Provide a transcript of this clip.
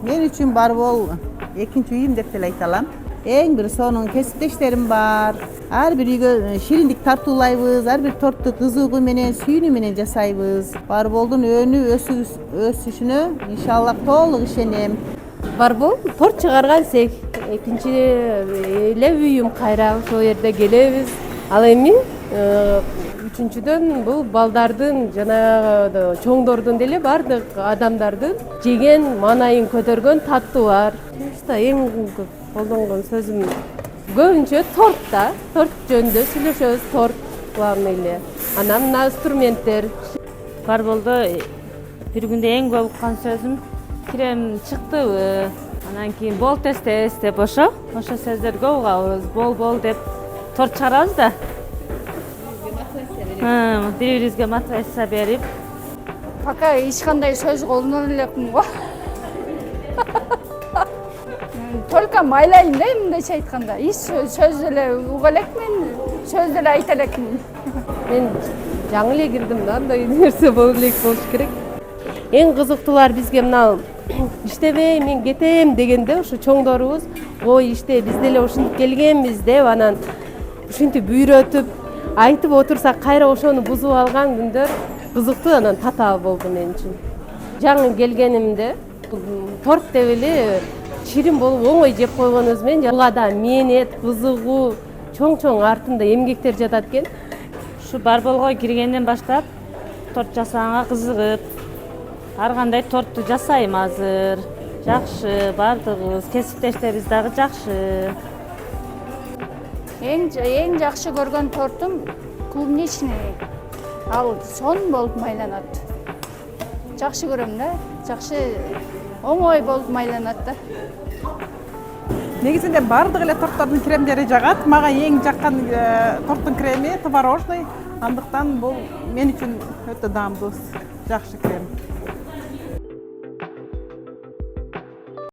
Мен үчүн Барбол экинчи үйүм деп деле айта алам. Эң бир сонун кесиптештерим бар. Ар бир үйгө шириндик тартуулайбыз, ар бир торту кызыгуу менен, сүйүүнү менен жасайбыз. Барболдун өнүп өсүшүнө иншаллах толук ишенем. Барбол торт чыгарган цех. Экинчи эле үйүм кайра ошол жерде келебиз. Ал эми үчүнчүдөн бул балдардын жана чоңдордун деле бардык адамдардын жеген маанайын көтөргөн таттуулар. Эң көп колдонгон сөзүм көбүнчө торт да. Торт жөнүндө сүйлөшөбүз, торт главный эле. Анан мына инструменттер. Барболдо бир күндө эң көп уккан сөзүм крем чыктыбы, анан кийин бол тез деп ошо сөздөрдү көп угабыз. Бол деп торт чыгарабыз да. Бири-бирибизге мотивация берип. Пока эч кандай сөз колдоно элекмин го. Только майлайм да, мындайча айтканда. Эч сөз эле уга элекмин, сөз эле айта элекмин. Мен жаңы эле кирдим да, андай нерсе болуш керек. Эң кызыктуулар бизге мына иштебей мен кетем дегенде ошо чоңдорубуз ой иште биз деле ушинтип келгенбиз деп анан ушинтип үйрөтүп айтып отурсак кайра ошону бузуп алган күндөр кызыктуу, анан татаал болду мен үчүн. Жаңы келгенимде торт деп эле ширин болуп оңой жеп койгонубуз менен буга да мээнет, кызыгуу, чоң артында эмгектер жатат экен. Ушу Барболго киргенден баштап торт жасаганга кызыгып, ар кандай тортту жасайм азыр. Жакшы, бардыгыбыз, кесиптештерибиз дагы жакшы. Эң жакшы көргөн тортум клубничный. Ал сонун болуп майланат. Жакшы көрөм да, жакшы оңой болуп майланат да. Негизинде бардык эле торттордун кремдери жагат. Мага эң жаккан торттун креми творожный. Андыктан бул мен үчүн өтө даамдуу, жакшы крем.